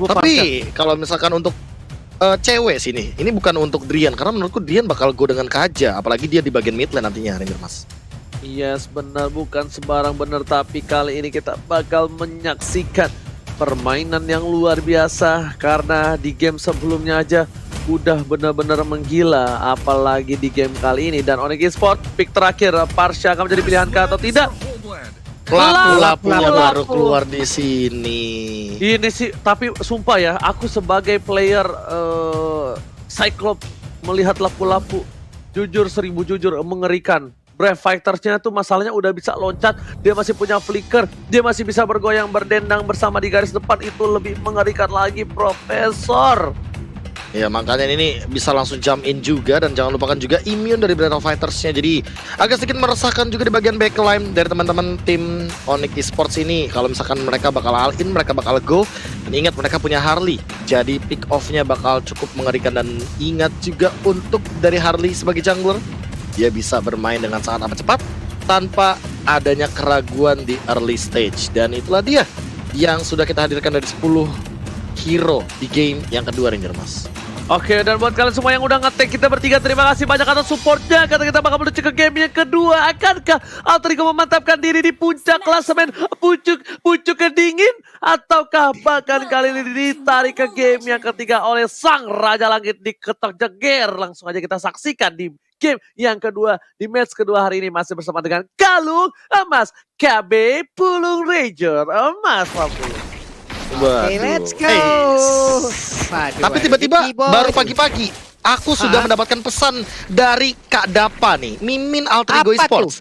Tapi kalau misalkan untuk cewek sini, ini bukan untuk Drian karena menurutku Drian bakal go dengan Kaja, apalagi dia di bagian mid lane nantinya, Ranger Mas. Yes, benar, bukan sembarang benar, tapi kali ini kita bakal menyaksikan permainan yang luar biasa karena di game sebelumnya aja udah benar-benar menggila, apalagi di game kali ini. Dan Onyx Esports pick terakhir, Parsha akan menjadi pilihan kah atau tidak? Lapu-lapunya baru keluar di sini. Ini sih, tapi sumpah ya, aku sebagai player Cyclops melihat lapu-lapu, jujur 1000 jujur mengerikan. Brave Fighters-nya tuh masalahnya udah bisa loncat, dia masih punya flicker, dia masih bisa bergoyang berdendang bersama di garis depan, itu lebih mengerikan lagi, Profesor. Ya makanya ini bisa langsung jump in juga, dan jangan lupakan juga immune dari Brave Fighters-nya. Jadi agak sedikit meresahkan juga di bagian backline dari teman-teman tim Onyx Esports ini. Kalau misalkan mereka bakal all in, mereka bakal go. Dan ingat mereka punya Harley, jadi pick off-nya bakal cukup mengerikan. Dan ingat juga untuk dari Harley sebagai jungler, dia bisa bermain dengan sangat amat cepat tanpa adanya keraguan di early stage. Dan itulah dia yang sudah kita hadirkan dari 10 hero di game yang kedua, Ranger Mas. Oke, dan buat kalian semua yang udah nge-tag kita bertiga, terima kasih banyak atas supportnya. Karena kita bakal menuju ke game yang kedua. Akankah Alter Ego memantapkan diri di puncak klasemen pucuk kedingin? Ataukah bahkan kali ini ditarik ke game yang ketiga oleh Sang Raja Langit di ketok jeger? Langsung aja kita saksikan di game yang kedua, di match kedua hari ini, masih bersama dengan Galung Emas, KB Pulung Ranger Emas Pulung. Oke, let's go. Tapi tiba-tiba baru pagi-pagi aku sudah mendapatkan pesan dari Kak Dapa nih, Mimin Alter Ego Esports.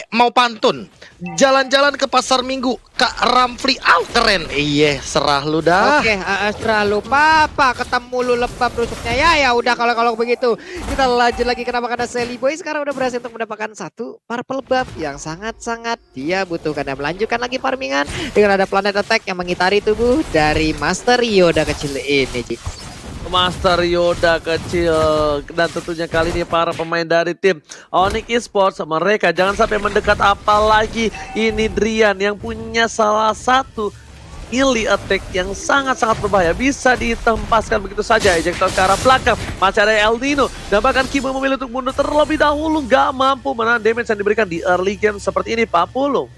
Mau pantun, jalan-jalan ke pasar minggu, Kak Ramfli, keren. Iya, serah lu dah. Oke, serah lu, papa ketemu lu lebab rusuknya. Ya udah, kalau begitu kita lanjut lagi. Kenapa? Karena Sally Boy sekarang udah berhasil untuk mendapatkan satu purple buff yang sangat-sangat dia butuhkan, dan melanjutkan lagi farmingan dengan ada planet attack yang mengitari tubuh dari Master Yoda kecil ini, Ci. Master Yoda kecil. Dan tentunya kali ini para pemain dari tim Onyx Esports, mereka jangan sampai mendekat, apalagi ini Drian yang punya salah satu melee attack yang sangat-sangat berbahaya, bisa ditempaskan begitu saja. Ejector ke arah belakang, masih ada El Nino, dan bahkan Kimo memilih untuk mundur terlebih dahulu, gak mampu menahan damage yang diberikan di early game seperti ini, Pak Pulung.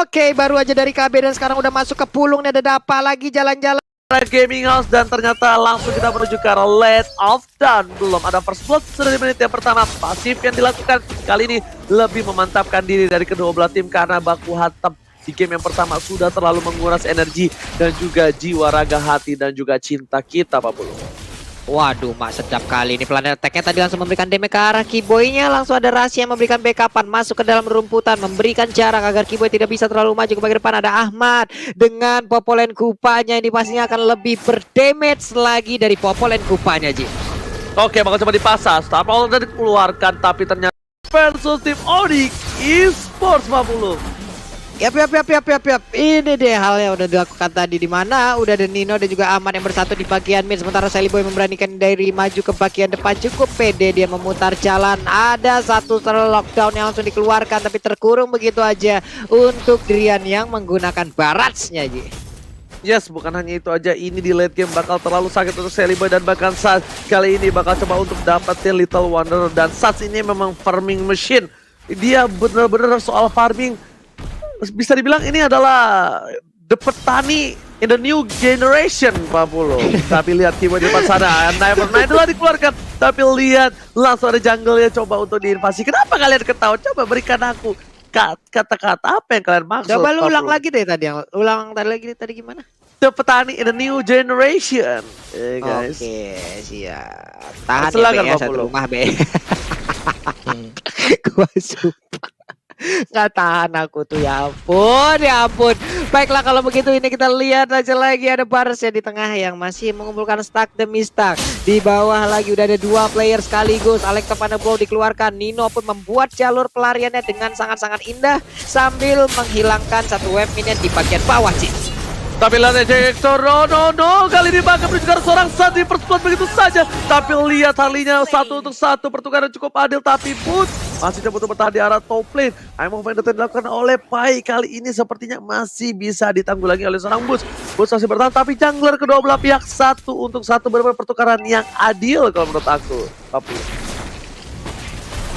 Oke, baru aja dari KB dan sekarang udah masuk ke Pulung nih, ada Dapa lagi jalan-jalan Gaming House, dan ternyata langsung kita menuju ke arah Late of Dawn. Belum ada first blood, sudah di menit yang pertama. Pasif yang dilakukan kali ini lebih memantapkan diri dari kedua belah tim, karena baku hantam di game yang pertama sudah terlalu menguras energi dan juga jiwa, raga, hati, dan juga cinta kita, Pak Pulung. Waduh, mak sedap kali ini planet attack-nya tadi langsung memberikan damage ke arah Kiboy-nya. Langsung ada rahasia yang memberikan backupan, masuk ke dalam rumputan, memberikan jarak agar Kiboy tidak bisa terlalu maju ke bagian depan. Ada Ahmad dengan Popolen Kupanya, ini pastinya akan lebih berdamage lagi dari Popolen Kupanya, Ji. Oke, bakal coba dipasang. Star Power udah dikeluarkan, tapi ternyata versus tim Onyx Esports, Pak Pulung. Yap. Ini deh hal yang udah dilakukan tadi, di mana udah ada Nino dan juga Ahmad yang bersatu di bagian mid, sementara Sally Boy memberanikan dari maju ke bagian depan. Cukup pede dia memutar jalan. Ada satu lockdown yang langsung dikeluarkan, tapi terkurung begitu aja untuk Drian yang menggunakan Barats-nya, Ji. Yes, bukan hanya itu aja, ini di late game bakal terlalu sakit untuk Sally Boy, dan bahkan Sats kali ini bakal coba untuk dapetin Little Wonder. Dan Sats ini memang farming machine, dia bener-bener soal farming. Bisa dibilang ini adalah the petani in the new generation, Pak Pulung. Tapi lihat Kimo di depan sana, Never telah dikeluarkan. Tapi lihat langsung ada jungle-nya coba untuk diinvasi. Kenapa kalian ketawa? Coba berikan aku kata-kata apa yang kalian maksud. Coba lu ulang lagi deh tadi, tadi gimana? The petani in the new generation, guys. Oke, siap. Tahan Silakan, ya, Pak satu Pulung. rumah, Be. Gua sumpah nggak tahan aku tuh, ya ampun. Baiklah, kalau begitu ini kita lihat aja lagi, ada Baras ya di tengah yang masih mengumpulkan stack demi stack. Di bawah lagi udah ada dua player sekaligus. Alex Blow dikeluarkan, Nino pun membuat jalur pelariannya dengan sangat-sangat indah sambil menghilangkan satu web minion di bagian bawah, sih. Tapi lihat Jackson, no, kali ini bakal menuju ke seorang Suns di first blood begitu saja. Tapi lihat halinya 1-1, pertukaran cukup adil, tapi Boots masih coba bertahan di arah top lane. Aiming movement yang dilakukan oleh Pai kali ini sepertinya masih bisa ditanggulangi oleh seorang Boots. Boots masih bertahan, tapi jungler kedua belah pihak 1-1 benar-benar pertukaran yang adil kalau menurut aku.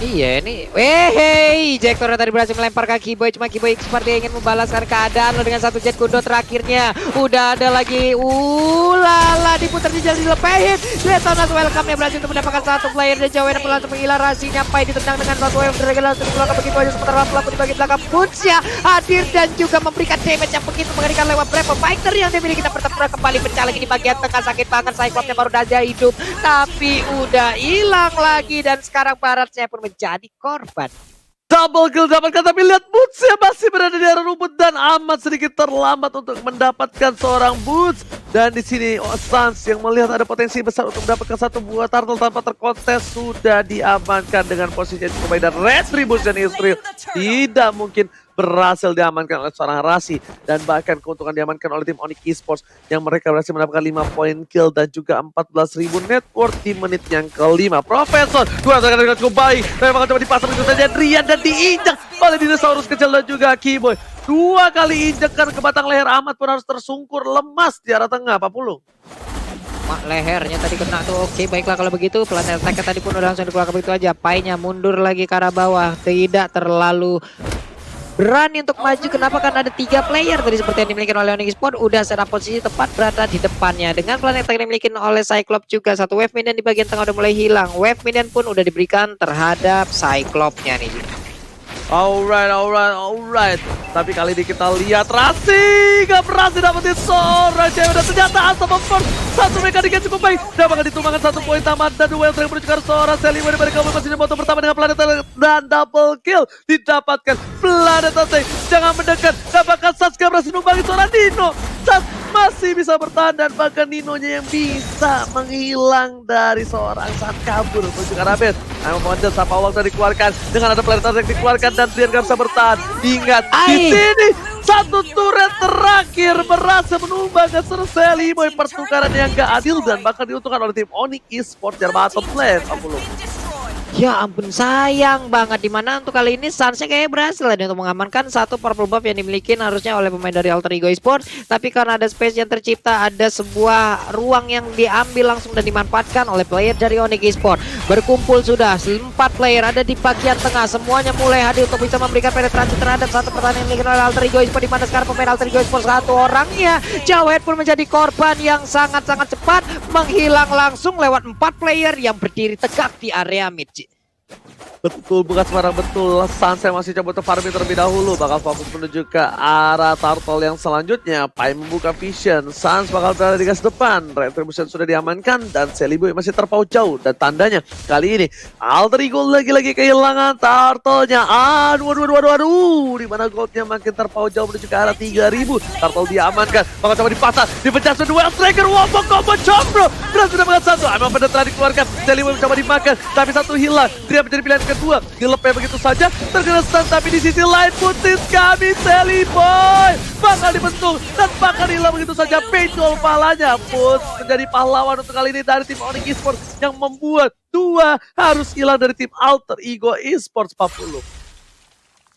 Iya ini, hey, Jack Toro tadi berhasil melempar ke Kiboy, cuma Kiboy seperti ingin membalaskan keadaan lo dengan satu jet kundo terakhirnya. Udah ada lagi, lala diputar di jalan dilepehin. Letonas welcome-nya berhasil untuk mendapatkan satu player dan jauh yang langsung menghilangkan rasinya. Pai ditendang dengan satu wave dari langsung dikeluarkan begitu aja, sementara pelaku di bagian belakang Boots-nya hadir dan juga memberikan damage yang begitu mengerikan lewat beberapa fighter yang dimiliki. Kita pertempuran kembali pecah lagi di bagian tengah, sakit banget. Cyclops-nya baru saja hidup, tapi udah hilang lagi dan sekarang Baratnya pun jadi korban. Double kill dapatkan, tapi lihat Boots ya masih berada di arah rumput dan amat sedikit terlambat untuk mendapatkan seorang Boots. Dan di sini Suns yang melihat ada potensi besar untuk mendapatkan satu buah turtle tanpa terkontes sudah diamankan dengan posisi yang cukup baik, dan Retribution Israel tidak mungkin berhasil diamankan oleh seorang Rasi, dan bahkan keuntungan diamankan oleh tim Onyx Esports yang mereka berhasil mendapatkan 5 poin kill dan juga 14.000 net worth di menit yang kelima. Profesor dua serangan dengan cukup baik, memang coba dipasang itu saja Drian dan diinjak oleh dinosaurus kecil dan juga Kiboy. 2 kali injekan ke batang leher, Ahmad pun harus tersungkur lemas di arah tengah. 40. Mak lehernya tadi kena tuh. Oke, baiklah kalau begitu. Planet attack tadi pun udah langsung dikeluarkan begitu aja. Painya mundur lagi ke arah bawah, tidak terlalu berani untuk maju. Kenapa? Karena ada 3 player tadi seperti yang dimiliki oleh Onyx Esports. Udah setup posisi tepat berada di depannya. Dengan planet yang dimiliki oleh Cyclops juga. Satu wave minion di bagian tengah udah mulai hilang. Wave minion pun udah diberikan terhadap Cyclops-nya nih. Alright. Tapi kali ini kita lihat Rasi gak berhasil dapetin seorang cewek, dan ternyata Asa memforce satu mekanik yang cukup baik. Dapatkan ditumbangkan 1 poin tamat dan duel yang menuju ke seorang Selima dari kamu masih moto pertama dengan Planet dan double kill didapatkan Planet. Jangan mendekat, dapatkan Sasuke berhasil numbangi seorang Nino. Masih bisa bertahan dan bahkan Ninonya yang bisa menghilang dari seorang saat kabur menuju ke arah base. Aiming sapa awal tadi dikeluarkan dengan ada Planet yang dikeluarkan dan Drian gak bisa bertahan. Ingat di sini satu turret terakhir berhasil menumbangkan Selly Boy. Pertukaran yang gak adil dan bahkan diuntungkan oleh tim Onyx Esports dari bottom lane. Ya ampun, sayang banget. Dimana untuk kali ini Suns-nya kayaknya berhasil ya untuk mengamankan satu purple buff yang dimiliki harusnya oleh pemain dari Alter Ego Esports. Tapi karena ada space yang tercipta, ada sebuah ruang yang diambil langsung dan dimanfaatkan oleh player dari Onyx Esports. Berkumpul sudah 4 player ada di bagian tengah. Semuanya mulai hadir untuk bisa memberikan penetrasi terhadap satu pertahanan yang dimiliki oleh Alter Ego Esports. Dimana sekarang pemain Alter Ego Esports satu orangnya Jawhead pun menjadi korban yang sangat-sangat cepat, menghilang langsung lewat 4 player yang berdiri tegak di area mid. Betul, bukan sembarang betul. Suns masih coba untuk farming terlebih dahulu. Bakal fokus menuju ke arah turtle yang selanjutnya. Pai membuka vision. Suns bakal berada di gas depan. Retribution sudah diamankan dan Selly Boy masih terpaut jauh. Dan tandanya kali ini Alter Ego lagi-lagi kehilangan turtle-nya. Aduh. Dimana goldnya makin terpaut jauh menuju ke arah 3000. Turtle diamankan. Bakal coba dipasang. Dipecah duel striker. Wombo combo combro. Berhasil dengan satu. Aiming penetrasi dikeluarkan. Selly Boy mencoba dimakan. Tapi satu hilang. Dia menjadi pilihan kedua, dilepeh begitu saja, terkena stun, tapi di sisi lain putis kami Selly Boy bakal dibentuk dan bakal hilang begitu saja. Pencol palanya pun menjadi pahlawan untuk kali ini dari tim Onyx Esports yang membuat 2 harus hilang dari tim Alter Ego Esports 40.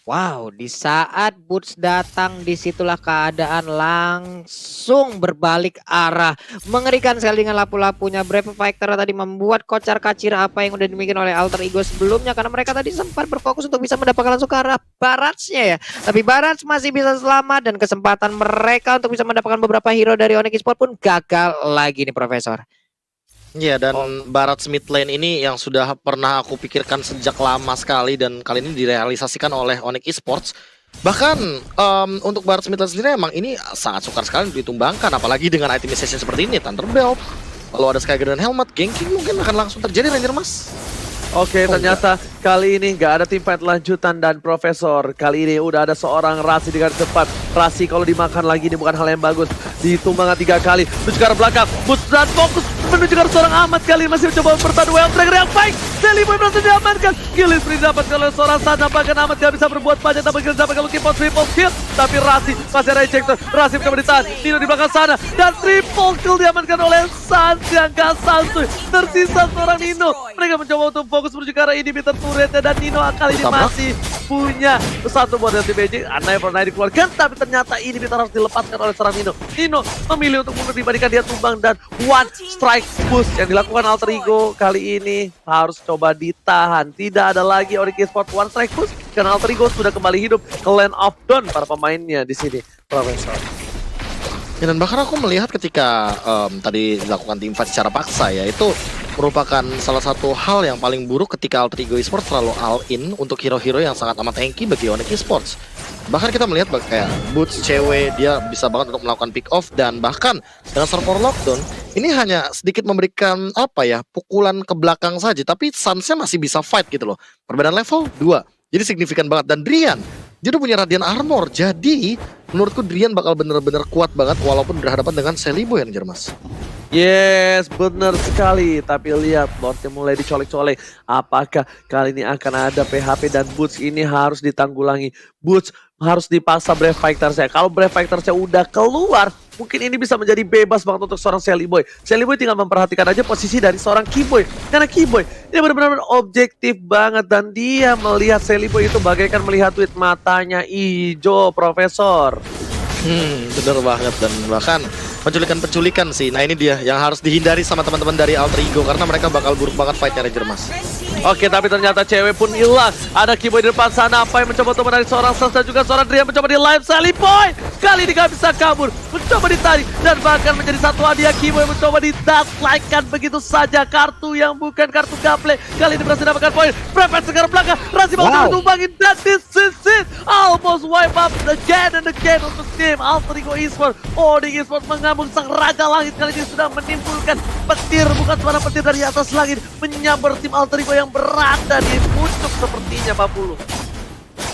Wow, di saat Boots datang disitulah keadaan langsung berbalik arah. Mengerikan sekali dengan lapu-lapunya. Brave Fighter tadi membuat kocar kacir apa yang udah dimiliki oleh Alter Ego sebelumnya. Karena mereka tadi sempat berfokus untuk bisa mendapatkan langsung ke arah Barats-nya ya. Tapi Barats masih bisa selamat dan kesempatan mereka untuk bisa mendapatkan beberapa hero dari Onyx Esports pun gagal lagi nih Profesor. Iya, dan Barat mid lane ini yang sudah pernah aku pikirkan sejak lama sekali dan kali ini direalisasikan oleh Onyx Esports. Bahkan untuk Barat mid lane sendiri emang ini sangat sukar sekali ditumbangkan, apalagi dengan itemization seperti ini, Thunderbelt. Lalu ada Skygrid dan Helmet, ganking mungkin akan langsung terjadi Ranger Mas. Oke, ternyata kali ini nggak ada tim fight lanjutan dan Profesor. Kali ini udah ada seorang Rasi di garis depan. Rasi kalau dimakan lagi ini bukan hal yang bagus. Ditumbangkan 3 kali. Menuju ke arah belakang. Boots dan fokus menuju ke arah seorang Ahmad kali masih mencoba bertahan Well Trigger yang baik. Seliboy berhasil diamankan. Killing spree dapat oleh seorang Sana. Bahkan Ahmad gak bisa berbuat banyak. Tapi Killing dapat kalau Kipos triple kill. Tapi Rasi masih ada ejector. Rasi mencoba ditahan. Nino di belakang sana. Dan triple kill diamankan oleh Sans yang gak santuy. Tersisa seorang Nino. Mereka mencoba untuk fokus menuju ke arah inhibitor turretnya. Dan Nino kali ini masih punya satu buat LTBJ. Anai pernah dikeluarkan. Tapi ternyata inhibitor harus dilepaskan oleh seorang Nino. Nino memilih untuk mundur dibandingkan dia tumbang. Dan one strike push yang dilakukan Alter Ego kali ini harus coba ditahan. Tidak ada lagi Onyx Esports one strike push karena Alter Ego sudah kembali hidup ke Land of Dawn para pemainnya di sini, Profesor. Ya, dan bahkan aku melihat ketika tadi dilakukan team fight secara paksa ya, itu merupakan salah satu hal yang paling buruk ketika Alter Ego Esports terlalu all in untuk hero-hero yang sangat amat tanky bagi Onyx Esports. Bahkan kita melihat kayak Boots cewek dia bisa banget untuk melakukan pick off, dan bahkan dengan server lockdown ini hanya sedikit memberikan apa ya, pukulan ke belakang saja, tapi Sansnya masih bisa fight gitu loh. Perbedaan level 2. Jadi signifikan banget. Dan Drian dia udah punya Radiant Armor. Jadi menurutku Drian bakal bener-bener kuat banget walaupun berhadapan dengan Seliboy yang Mas. Yes, benar sekali. Tapi lihat, Lordnya mulai dicolek-colek. Apakah kali ini akan ada PHP dan Boots ini harus ditanggulangi. Boots harus dipaksa Brave Fighter-nya. Kalau Brave Fighter-nya udah keluar, mungkin ini bisa menjadi bebas banget untuk seorang Seliboy. Seliboy tinggal memperhatikan aja posisi dari seorang Keyboy. Karena Keyboy dia benar-benar objektif banget. Dan dia melihat Seliboy itu bagaikan melihat tweet matanya hijau, Profesor. Bener banget. Dan bahkan penculikan-penculikan sih. Nah ini dia yang harus dihindari sama teman-teman dari Alter Ego, karena mereka bakal buruk banget fightnya Ranger Mas. Oke, tapi ternyata cewek pun hilang. Ada Keyboy di depan sana. Apa yang mencoba untuk menarik seorang Sans dan juga seorang Drian mencoba di live Seliboy. Kali ini gak bisa kabur. Mencoba ditarik. Dan bahkan menjadi satu hadiah. Keyboy mencoba didaslight-kan begitu saja. Kartu yang bukan kartu gaple. Kali ini berhasil dapatkan poin. Prepare sekarang belakang. Rasi bakal ditumbangin. Dan this is it. Almost wipe up again and again untuk tim Alter Ego Esports. Onyx Esports mengambil sang raja langit kali ini sudah menimbulkan petir, bukan suara petir dari atas langit, menyambar tim Alter Ego yang berada di pucuk sepertinya Pak Pulu.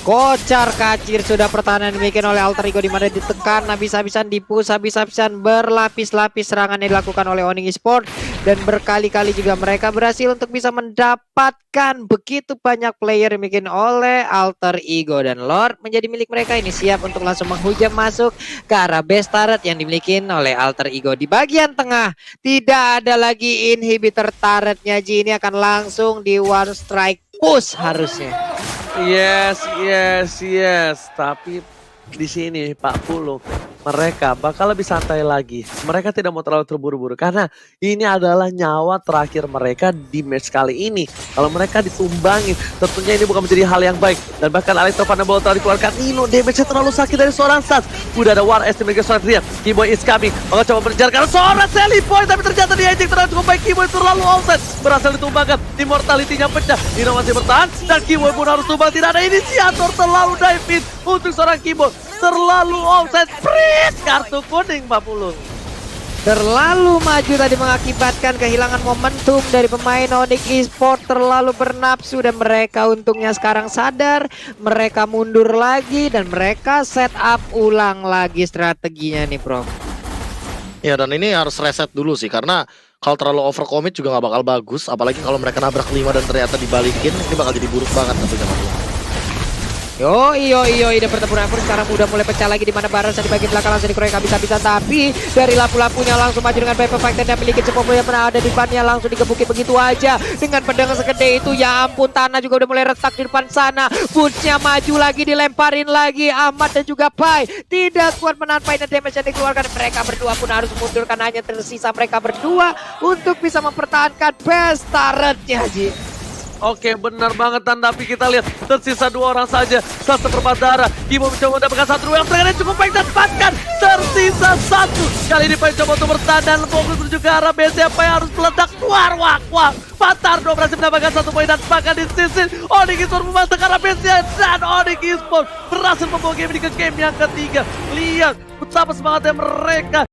Kocar kacir sudah pertahanan dibikin oleh Alter Ego, di mana ditekan habis-habisan, dipush habis-habisan, berlapis-lapis serangan yang dilakukan oleh Onyx Esports, dan berkali-kali juga mereka berhasil untuk bisa mendapatkan begitu banyak player yang dibikin oleh Alter Ego, dan Lord menjadi milik mereka. Ini siap untuk langsung menghujam masuk ke arah base turret yang dimiliki oleh Alter Ego. Di bagian tengah tidak ada lagi inhibitor turretnya, Ji. Ini akan langsung di one strike push harusnya. Yes. Tapi di sini Pak Pulu, mereka bakal lebih santai lagi. Mereka tidak mau terlalu terburu-buru karena ini adalah nyawa terakhir mereka di match kali ini. Kalau mereka ditumbangin, tentunya ini bukan menjadi hal yang baik. Dan bahkan Electro-Vanable telah dikeluarkan. Nino damage-nya terlalu sakit dari seorang Sans. Udah ada War Estimate ke seorang Drian. Keyboy is coming. Maka coba mengejar karena seorang Seliboy. Tapi ternyata dia eject terlalu cukup baik. Keyboy terlalu offset. Berhasil ditumbangkan. Immortality-nya pecah. Nino masih bertahan. Dan Keyboy pun harus tumbang. Tidak ada inisiator, terlalu dive in untuk seorang Keyboy. Terlalu offset. Kartu kuning Pak Pulung. Terlalu maju tadi mengakibatkan kehilangan momentum dari pemain Onyx Esports. Terlalu bernafsu, dan mereka untungnya sekarang sadar. Mereka mundur lagi dan mereka set up ulang lagi strateginya nih, Prof. Ya, dan ini harus reset dulu sih, karena kalau terlalu overcommit juga nggak bakal bagus. Apalagi kalau mereka nabrak 5 dan ternyata dibalikin, ini bakal jadi buruk banget tentunya. Iyo, dan pertempuran pun sekarang udah mulai pecah lagi, di mana Barca di bagian belakang langsung dikeroyok habis-habisan, tapi dari lampu-lampunya langsung maju dengan Viper Fighter yang memiliki sepopo yang pernah ada di depannya, langsung digebukin begitu aja dengan pedang segede itu. Ya ampun, tanah juga udah mulai retak di depan sana. Boots-nya maju lagi, dilemparin lagi. Ahmad dan juga Pai tidak kuat menahan Pai, dan damage yang dikeluarkan. Mereka berdua pun harus mundur karena hanya tersisa mereka berdua untuk bisa mempertahankan best turret-nya, Ji. Oke, benar banget. Tapi kita lihat tersisa 2 orang saja. Satu berdarah. Kimo mencoba mendapatkan satu yang terakhir cukup baik dan dapatkan. Tersisa 1. Kali ini Pai coba untuk bertahan dan fokus menuju ke arah base. Pai harus meledak keluar. Wah. Patardo berhasil mendapatkan 1 poin, dan bahkan di sisi Onyx Esports memasuk ke arah base, dan Onyx Esports berhasil membawa game ini ke game yang ketiga. Lihat betapa semangatnya mereka.